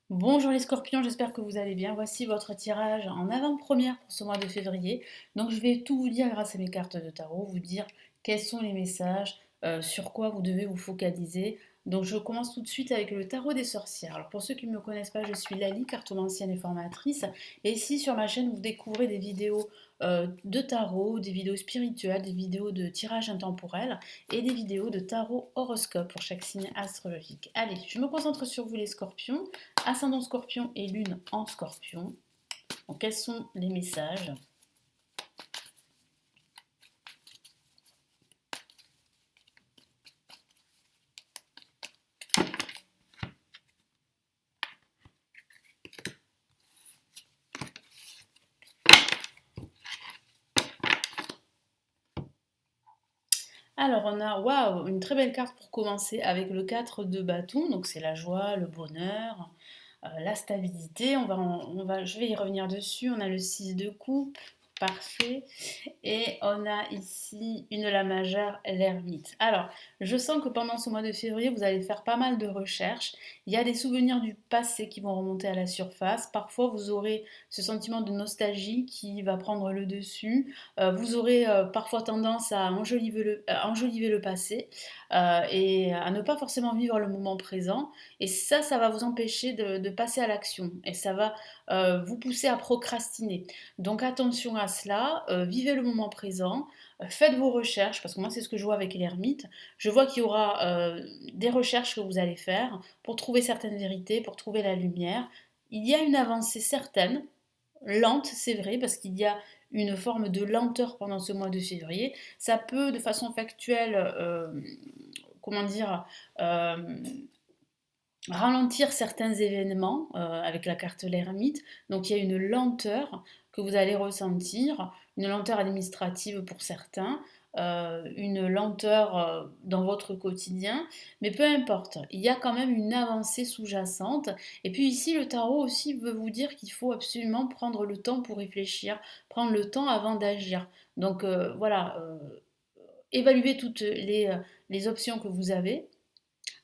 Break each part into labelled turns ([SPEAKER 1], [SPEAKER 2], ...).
[SPEAKER 1] Bonjour les scorpions, j'espère que vous allez bien. Voici votre tirage en avant-première pour ce mois de février. Donc je vais tout vous dire grâce à mes cartes de tarot, vous dire quels sont les messages, sur quoi vous devez vous focaliser. Donc je commence tout de suite avec le tarot des sorcières. Alors pour ceux qui ne me connaissent pas, je suis Lali, cartomancienne et formatrice. Et ici sur ma chaîne, vous découvrez des vidéos de tarot, des vidéos spirituelles, des vidéos de tirage intemporel et des vidéos de tarot horoscope pour chaque signe astrologique. Allez, je me concentre sur vous les scorpions. Ascendant Scorpion et Lune en Scorpion. Donc, quels sont les messages? Alors, on a, waouh, une très belle carte pour commencer avec le 4 de bâton. Donc, c'est la joie, le bonheur, la stabilité. Je vais y revenir dessus. On a le 6 de coupe. Parfait. Et on a ici une la majeure, l'ermite. Alors, je sens que pendant ce mois de février, vous allez faire pas mal de recherches. Il y a des souvenirs du passé qui vont remonter à la surface. Parfois, vous aurez ce sentiment de nostalgie qui va prendre le dessus. Vous aurez parfois tendance à enjoliver le passé et à ne pas forcément vivre le moment présent. Et ça va vous empêcher de passer à l'action. Et ça va vous pousser à procrastiner. Donc attention à cela, vivez le moment présent, faites vos recherches, parce que moi c'est ce que je vois avec l'ermite. Je vois qu'il y aura des recherches que vous allez faire pour trouver certaines vérités, pour trouver la lumière. Il y a une avancée certaine, lente c'est vrai, parce qu'il y a une forme de lenteur pendant ce mois de février. Ça peut de façon factuelle, comment dire, euh, ralentir certains événements avec la carte l'ermite. Donc il y a une lenteur que vous allez ressentir, une lenteur administrative pour certains, une lenteur dans votre quotidien, mais peu importe, il y a quand même une avancée sous-jacente. Et puis ici, le tarot aussi veut vous dire qu'il faut absolument prendre le temps pour réfléchir, prendre le temps avant d'agir. Donc voilà, évaluez toutes les options que vous avez.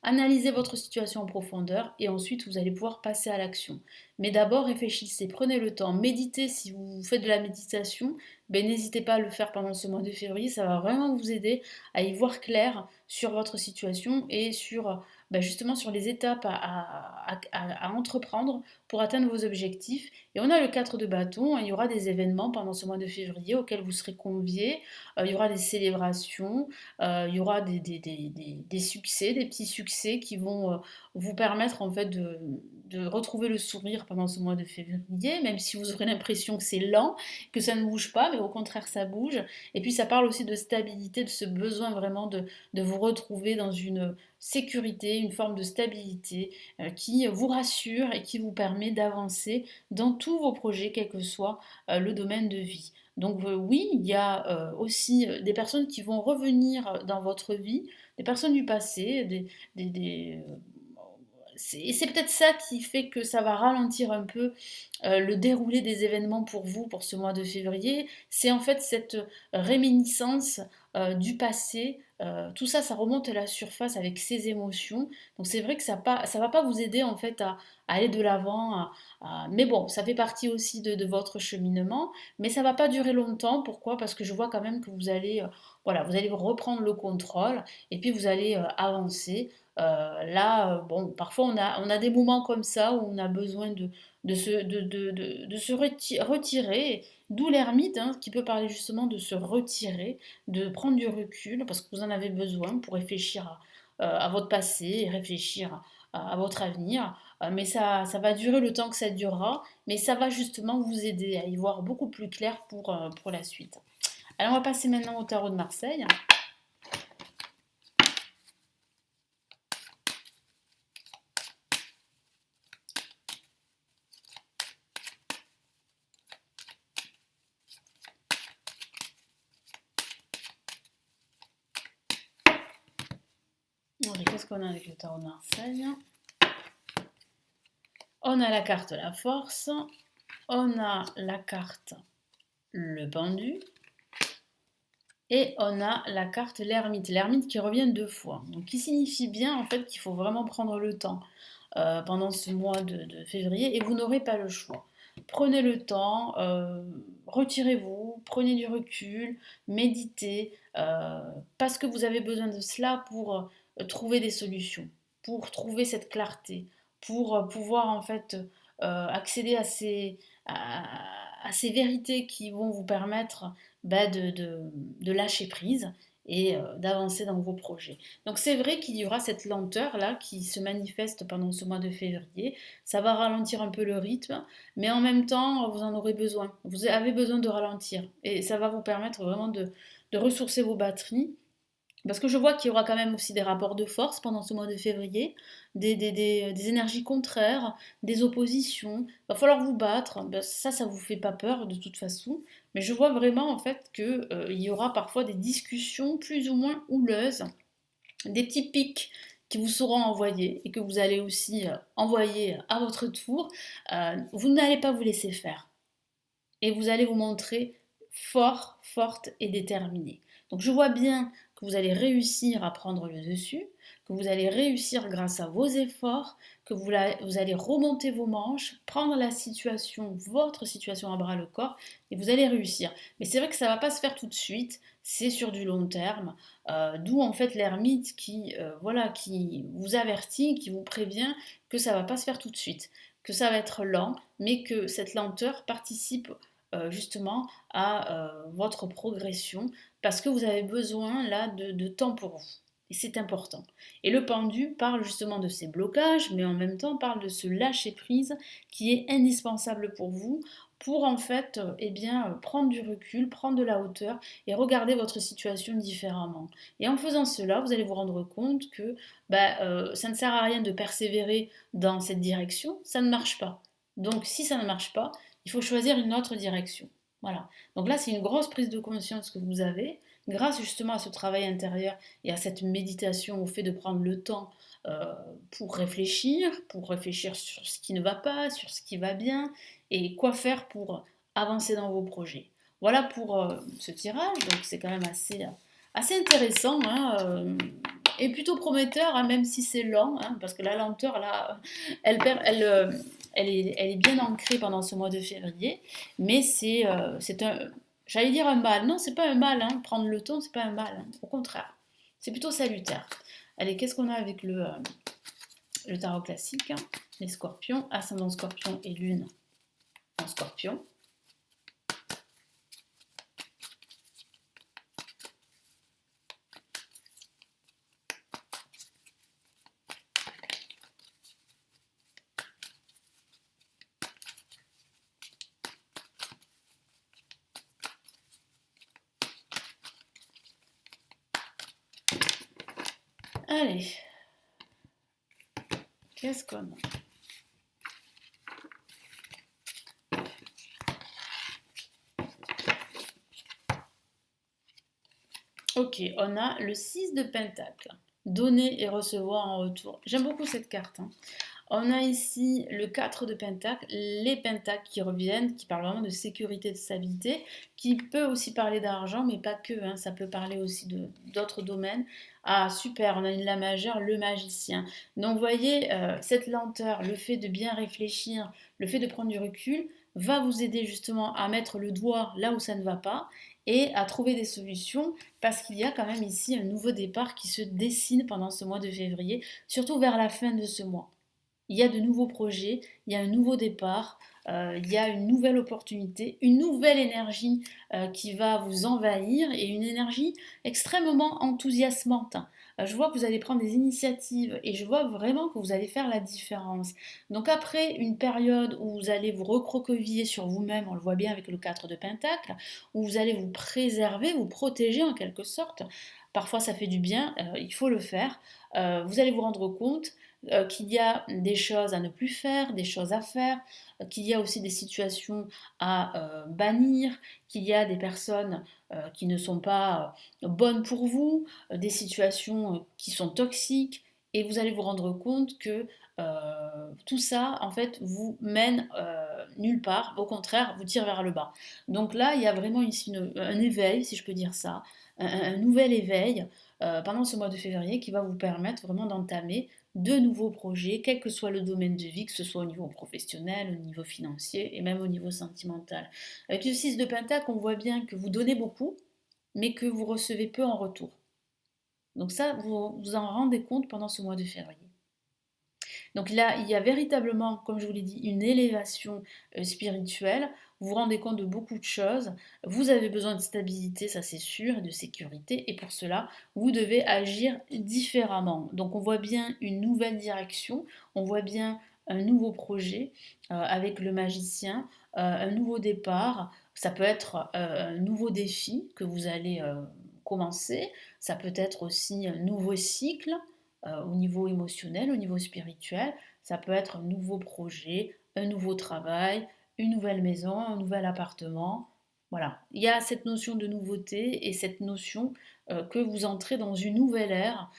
[SPEAKER 1] Analysez votre situation en profondeur et ensuite vous allez pouvoir passer à l'action. Mais d'abord réfléchissez, prenez le temps, méditez si vous faites de la méditation, ben, n'hésitez pas à le faire pendant ce mois de février, ça va vraiment vous aider à y voir clair sur votre situation et sur ben, justement sur les étapes à entreprendre pour atteindre vos objectifs. Et on a le 4 de bâton, il y aura des événements pendant ce mois de février auxquels vous serez conviés, il y aura des célébrations, il y aura des succès, des petits succès qui vont vous permettre en fait de retrouver le sourire pendant ce mois de février, même si vous aurez l'impression que c'est lent, que ça ne bouge pas, mais au contraire ça bouge. Et puis ça parle aussi de stabilité, de ce besoin vraiment de vous retrouver dans une sécurité, une forme de stabilité qui vous rassure et qui vous permet d'avancer dans tous vos projets, quel que soit le domaine de vie. Donc oui, il y a aussi des personnes qui vont revenir dans votre vie, des personnes du passé, et c'est peut-être ça qui fait que ça va ralentir un peu le déroulé des événements pour vous pour ce mois de février. C'est en fait cette réminiscence du passé. Tout ça, ça remonte à la surface avec ces émotions. Donc c'est vrai que ça va pas vous aider en fait à aller de l'avant. Mais bon, ça fait partie aussi de votre cheminement. Mais ça va pas durer longtemps. Pourquoi? Parce que je vois quand même que vous allez, voilà, vous allez reprendre le contrôle et puis vous allez avancer. Là, bon, parfois on a des moments comme ça où on a besoin de se retirer, d'où l'ermite, hein, qui peut parler justement de se retirer, de prendre du recul, parce que vous en avez besoin pour réfléchir à votre passé et réfléchir à votre avenir. Mais ça va durer le temps que ça durera, mais ça va justement vous aider à y voir beaucoup plus clair pour la suite. Alors on va passer maintenant au tarot de Marseille. Qu'est-ce qu'on a avec le tarot de Marseille? On a la carte la force, on a la carte le pendu et on a la carte l'ermite. L'ermite qui revient deux fois. Donc qui signifie bien en fait qu'il faut vraiment prendre le temps. pendant ce mois de février et vous n'aurez pas le choix. Prenez le temps, retirez-vous, prenez du recul, méditez, parce que vous avez besoin de cela pour trouver des solutions, pour trouver cette clarté, pour pouvoir en fait accéder à, à ces vérités qui vont vous permettre de lâcher prise et d'avancer dans vos projets. Donc c'est vrai qu'il y aura cette lenteur là qui se manifeste pendant ce mois de février. Ça va ralentir un peu le rythme, mais en même temps vous en aurez besoin. Vous avez besoin de ralentir et ça va vous permettre vraiment de ressourcer vos batteries parce que je vois qu'il y aura quand même aussi des rapports de force pendant ce mois de février, des énergies contraires, des oppositions. Il va falloir vous battre. Ben, ça vous fait pas peur de toute façon. Mais je vois vraiment en fait qu'il y aura parfois des discussions plus ou moins houleuses, des petits pics qui vous seront envoyés et que vous allez aussi envoyer à votre tour. Vous n'allez pas vous laisser faire et vous allez vous montrer fort, forte et déterminée. Donc je vois bien que vous allez réussir à prendre le dessus, que vous allez réussir grâce à vos efforts, que vous allez remonter vos manches, prendre la situation, votre situation à bras le corps, et vous allez réussir. Mais c'est vrai que ça ne va pas se faire tout de suite, c'est sur du long terme, d'où en fait l'ermite qui vous avertit, qui vous prévient que ça ne va pas se faire tout de suite, que ça va être lent, mais que cette lenteur participe justement à votre progression parce que vous avez besoin là de temps pour vous. Et c'est important. Et le pendu parle justement de ces blocages, mais en même temps parle de ce lâcher prise qui est indispensable pour vous pour en fait prendre du recul, prendre de la hauteur et regarder votre situation différemment. Et en faisant cela, vous allez vous rendre compte que ça ne sert à rien de persévérer dans cette direction, ça ne marche pas. Donc si ça ne marche pas, il faut choisir une autre direction. Voilà. Donc là, c'est une grosse prise de conscience que vous avez grâce justement à ce travail intérieur et à cette méditation, au fait de prendre le temps euh, pour réfléchir sur ce qui ne va pas, sur ce qui va bien et quoi faire pour avancer dans vos projets. Voilà pour ce tirage. Donc c'est quand même assez intéressant, hein, et plutôt prometteur, hein, même si c'est lent, hein, parce que la lenteur là, elle, elle est bien ancrée pendant ce mois de février, mais c'est j'allais dire un mal. Non, c'est pas un mal, hein. Prendre le temps, c'est pas un mal, hein. Au contraire, c'est plutôt salutaire. Allez, qu'est-ce qu'on a avec le tarot classique, hein. Les scorpions, ascendant scorpion et lune en scorpion. Allez, qu'est-ce qu'on a? Ok, on a le 6 de Pentacle. Donner et recevoir en retour. J'aime beaucoup cette carte, hein. On a ici le 4 de Pentacle, les Pentacles qui reviennent, qui parlent vraiment de sécurité, de stabilité, qui peut aussi parler d'argent, mais pas que, hein, ça peut parler aussi d'autres domaines. Ah super, on a une la majeure, le magicien. Donc vous voyez, cette lenteur, le fait de bien réfléchir, le fait de prendre du recul, va vous aider justement à mettre le doigt là où ça ne va pas et à trouver des solutions parce qu'il y a quand même ici un nouveau départ qui se dessine pendant ce mois de février, surtout vers la fin de ce mois. Il y a de nouveaux projets, il y a un nouveau départ, il y a une nouvelle opportunité, une nouvelle énergie qui va vous envahir et une énergie extrêmement enthousiasmante. Je vois que vous allez prendre des initiatives et je vois vraiment que vous allez faire la différence. Donc après une période où vous allez vous recroqueviller sur vous-même, on le voit bien avec le 4 de Pentacle, où vous allez vous préserver, vous protéger en quelque sorte, parfois ça fait du bien, il faut le faire, vous allez vous rendre compte qu'il y a des choses à ne plus faire, des choses à faire, qu'il y a aussi des situations à bannir, qu'il y a des personnes qui ne sont pas bonnes pour vous, des situations qui sont toxiques, et vous allez vous rendre compte que tout ça, en fait, vous mène nulle part, au contraire, vous tire vers le bas. Donc là, il y a vraiment ici un éveil, si je peux dire ça, un nouvel éveil pendant ce mois de février qui va vous permettre vraiment d'entamer de nouveaux projets, quel que soit le domaine de vie, que ce soit au niveau professionnel, au niveau financier et même au niveau sentimental. Avec le 6 de Pentacle, on voit bien que vous donnez beaucoup, mais que vous recevez peu en retour. Donc ça, vous vous en rendez compte pendant ce mois de février. Donc là, il y a véritablement, comme je vous l'ai dit, une élévation spirituelle. Vous vous rendez compte de beaucoup de choses. Vous avez besoin de stabilité, ça c'est sûr, et de sécurité. Et pour cela, vous devez agir différemment. Donc on voit bien une nouvelle direction, on voit bien un nouveau projet avec le magicien, un nouveau départ. Ça peut être un nouveau défi que vous allez commencer. Ça peut être aussi un nouveau cycle au niveau émotionnel, au niveau spirituel. Ça peut être un nouveau projet, un nouveau travail, une nouvelle maison, un nouvel appartement. Voilà, il y a cette notion de nouveauté et cette notion que vous entrez dans une nouvelle ère,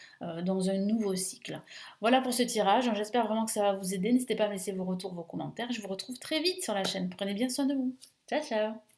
[SPEAKER 1] dans un nouveau cycle. Voilà pour ce tirage, j'espère vraiment que ça va vous aider. N'hésitez pas à me laisser vos retours, vos commentaires. Je vous retrouve très vite sur la chaîne. Prenez bien soin de vous. Ciao, ciao.